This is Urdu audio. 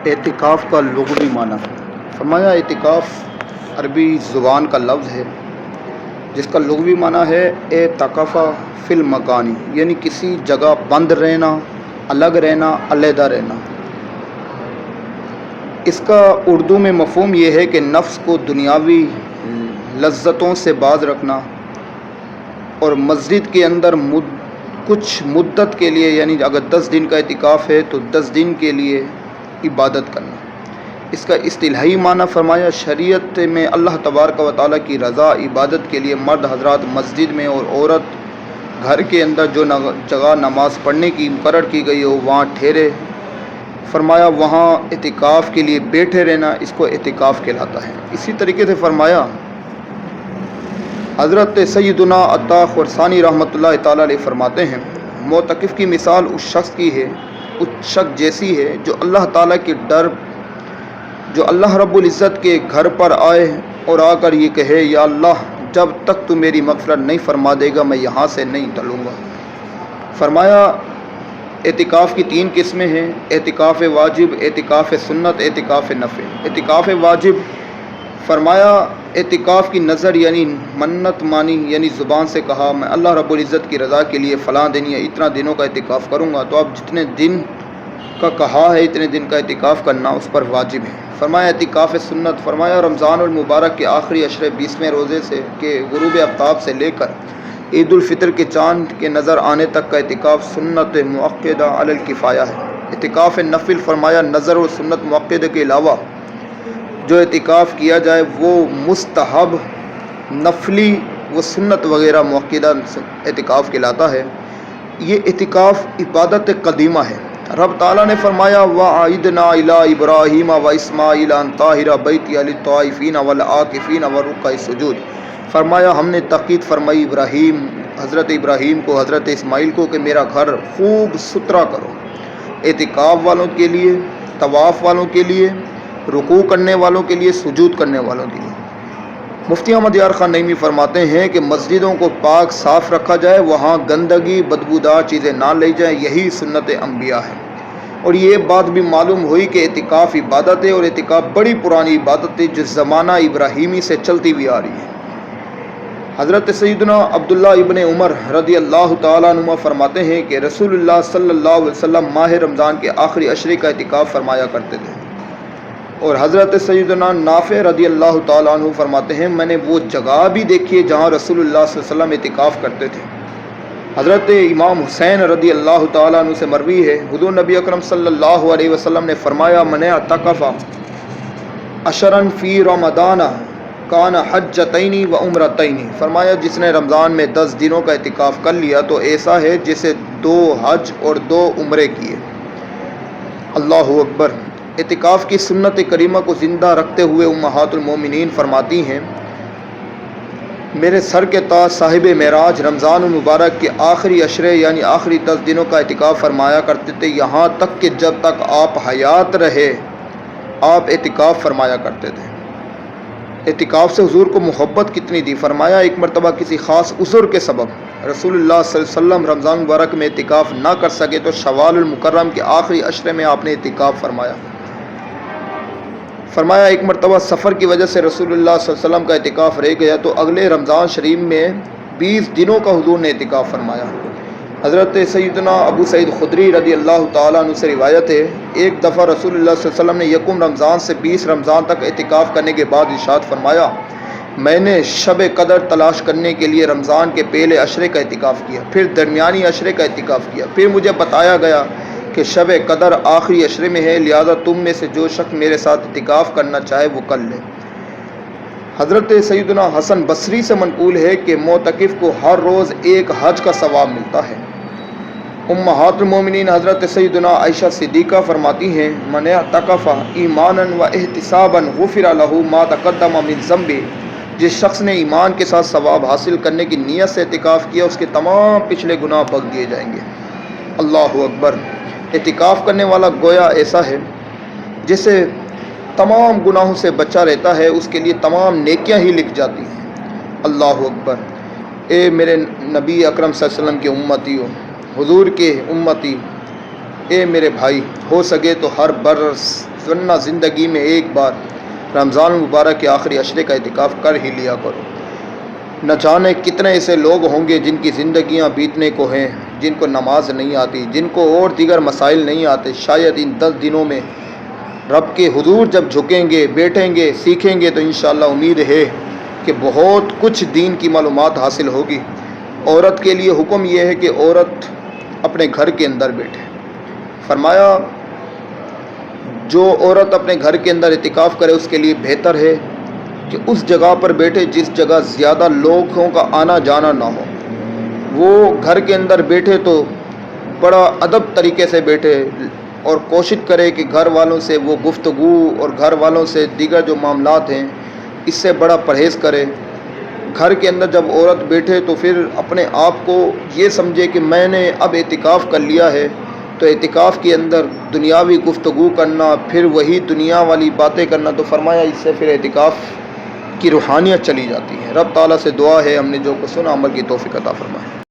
اعتکاف کا لغوی معنی فرمایا۔ اعتکاف عربی زبان کا لفظ ہے جس کا لغوی معنی ہے اعتکف فی المکانی، یعنی کسی جگہ بند رہنا، الگ رہنا، علیحدہ رہنا۔ اس کا اردو میں مفہوم یہ ہے کہ نفس کو دنیاوی لذتوں سے باز رکھنا اور مسجد کے اندر کچھ مدت کے لیے، یعنی اگر 10 دن کا اعتکاف ہے تو 10 دن کے لیے عبادت کرنا۔ اس کا اصطلاحی معنی فرمایا، شریعت میں اللہ تبارک و تعالیٰ کی رضا عبادت کے لیے مرد حضرات مسجد میں اور عورت گھر کے اندر جو جگہ نماز پڑھنے کی مقرر کی گئی ہو وہاں ٹھہرے۔ فرمایا وہاں اعتکاف کے لیے بیٹھے رہنا، اس کو اعتکاف کہلاتا ہے۔ اسی طریقے سے فرمایا حضرت سیدنا عطا خرسانی رحمۃ اللہ تعالیٰ علیہ فرماتے ہیں، معتکف کی مثال اس شخص جیسی ہے جو اللہ تعالیٰ کے ڈر، جو اللہ رب العزت کے گھر پر آئے اور آ کر یہ کہے، یا اللہ جب تک تو میری مغفرت نہیں فرما دے گا میں یہاں سے نہیں ٹلوں گا۔ فرمایا اعتکاف کی 3 قسمیں ہیں: اعتکاف واجب، اعتکاف سنت، اعتکاف نفل۔ اعتکاف واجب فرمایا اعتکاف کی نظر یعنی منت مانی، یعنی زبان سے کہا میں اللہ رب العزت کی رضا کے لیے فلاں دن یا اتنا دنوں کا اعتکاف کروں گا، تو اب جتنے دن کا کہا ہے اتنے دن کا اعتکاف کرنا اس پر واجب ہے۔ فرمایا اعتکاف سنت فرمایا رمضان المبارک کے آخری عشرے 20ویں روزے سے کے غروب آفتاب سے لے کر عید الفطر کے چاند کے نظر آنے تک کا اعتکاف سنت مؤکدہ علی الکفایہ ہے۔ اعتکاف نفل فرمایا نظر و سنت مؤکدہ کے علاوہ جو اعتکاف کیا جائے وہ مستحب، نفلی و سنت وغیرہ مؤکدہ اعتکاف کہلاتا ہے۔ یہ اعتکاف عبادت قدیمہ ہے۔ رب تعالیٰ نے فرمایا وَعَهِدْنَا إِلَىٰ إِبْرَاهِيمَ وَإِسْمَاعِيلَ أَن طَهِّرَ بَيْتِيَ لِلطَّائِفِينَ وَالْعَاكِفِينَ وَالرُّكَّعِ السُّجُودِ۔ فرمایا ہم نے تاکید فرمائی حضرت ابراہیم کو، حضرت اسماعیل کو کہ میرا گھر خوب ستھرا کرو، اعتکاف والوں کے لیے، طواف والوں کے لیے، رکوع کرنے والوں کے لیے، سجود کرنے والوں کے لیے۔ مفتی احمد یار خان نعیمی فرماتے ہیں کہ مسجدوں کو پاک صاف رکھا جائے، وہاں گندگی بدبودار چیزیں نہ لے جائیں، یہی سنت انبیاء ہے۔ اور یہ بات بھی معلوم ہوئی کہ اعتکاف عبادت ہے اور اعتکاف بڑی پرانی عبادت ہے جو زمانہ ابراہیمی سے چلتی ہوئی آ رہی ہے۔ حضرت سیدنا عبداللہ ابن عمر رضی اللہ تعالیٰ عنہ فرماتے ہیں کہ رسول اللہ صلی اللہ علیہ وسلم ماہ رمضان کے آخری عشرے کا اعتکاف فرمایا کرتے تھے۔ اور حضرت سیدنا نافع رضی اللہ تعالیٰ عنہ فرماتے ہیں میں نے وہ جگہ بھی دیکھی ہے جہاں رسول اللہ صلی اللہ علیہ وسلم اعتکاف کرتے تھے۔ حضرت امام حسین رضی اللہ تعالیٰ عنہ سے مروی ہے حضور نبی اکرم صلی اللہ علیہ وسلم نے فرمایا من اعتکف عشرا فی رمضان کان حجتین و عمرتین۔ فرمایا جس نے رمضان میں 10 دنوں کا اعتکاف کر لیا تو ایسا ہے جسے 2 حج اور 2 عمرے کیے۔ اللہ اکبر۔ اعتکاف کی سنت کریمہ کو زندہ رکھتے ہوئے امہات المومنین فرماتی ہیں میرے سر کے تاج صاحب معراج رمضان المبارک کے آخری عشرے یعنی آخری 10 دنوں کا اعتکاف فرمایا کرتے تھے، یہاں تک کہ جب تک آپ حیات رہے آپ اعتکاف فرمایا کرتے تھے۔ اعتکاف سے حضور کو محبت کتنی تھی۔ فرمایا ایک مرتبہ کسی خاص عذر کے سبب رسول اللہ صلی اللہ علیہ وسلم رمضان مبارک میں اعتکاف نہ کر سکے تو شوال المکرم کے آخری عشرے میں آپ نے اعتکاف فرمایا۔ فرمایا ایک مرتبہ سفر کی وجہ سے رسول اللہ صلی اللہ علیہ وسلم کا اعتکاف رہ گیا تو اگلے رمضان شریف میں 20 دنوں کا حضور نے اعتکاف فرمایا۔ حضرت سیدنا ابو سعید خدری رضی اللہ تعالیٰ عنہ سے روایت ہے ایک دفعہ رسول اللہ صلی اللہ علیہ وسلم نے یکم رمضان سے 20 رمضان تک اعتکاف کرنے کے بعد ارشاد فرمایا میں نے شب قدر تلاش کرنے کے لیے رمضان کے پہلے عشرے کا اعتکاف کیا، پھر درمیانی عشرے کا اعتکاف کیا، پھر مجھے بتایا گیا کہ شب قدر آخری عشرے میں ہے، لہذا تم میں سے جو شخص میرے ساتھ اعتکاف کرنا چاہے وہ کر لے۔ حضرت سیدنا حسن بصری سے منقول ہے کہ معتکف کو ہر روز ایک حج کا ثواب ملتا ہے۔ امہات المومنین حضرت سیدنا عائشہ صدیقہ فرماتی ہیں من اعتکف ایمانا و احتسابا غفر له ما تقدم من ذنبہ، جس شخص نے ایمان کے ساتھ ثواب حاصل کرنے کی نیت سے اعتکاف کیا اس کے تمام پچھلے گناہ بخش دیے جائیں گے۔ اللہ اکبر۔ اعتکاف کرنے والا گویا ایسا ہے جسے تمام گناہوں سے بچا رہتا ہے، اس کے لیے تمام نیکیاں ہی لکھ جاتی ہیں۔ اللہ اکبر۔ اے میرے نبی اکرم صلی اللہ علیہ وسلم کے امتیوں، حضور کے امتی، اے میرے بھائی، ہو سکے تو ہر برس ورنہ زندگی میں ایک بار رمضان المبارک کے آخری عشرے کا اعتکاف کر ہی لیا کرو۔ نہ جانے کتنے ایسے لوگ ہوں گے جن کی زندگیاں بیتنے کو ہیں، جن کو نماز نہیں آتی، جن کو اور دیگر مسائل نہیں آتے، شاید ان 10 دنوں میں رب کے حضور جب جھکیں گے، بیٹھیں گے، سیکھیں گے تو انشاءاللہ امید ہے کہ بہت کچھ دین کی معلومات حاصل ہوگی۔ عورت کے لیے حکم یہ ہے کہ عورت اپنے گھر کے اندر بیٹھے۔ فرمایا جو عورت اپنے گھر کے اندر اعتکاف کرے اس کے لیے بہتر ہے کہ اس جگہ پر بیٹھے جس جگہ زیادہ لوگوں کا آنا جانا نہ ہو۔ وہ گھر کے اندر بیٹھے تو بڑا ادب طریقے سے بیٹھے اور کوشش کرے کہ گھر والوں سے وہ گفتگو اور گھر والوں سے دیگر جو معاملات ہیں اس سے بڑا پرہیز کرے۔ گھر کے اندر جب عورت بیٹھے تو پھر اپنے آپ کو یہ سمجھے کہ میں نے اب اعتکاف کر لیا ہے، تو اعتکاف کے اندر دنیاوی گفتگو کرنا، پھر وہی دنیا والی باتیں کرنا، تو فرمایا اس سے پھر اعتکاف کی روحانیت چلی جاتی ہے۔ رب تعالیٰ سے دعا ہے ہم نے جو کچھ سنا عمل کی توفیق عطا فرمائے۔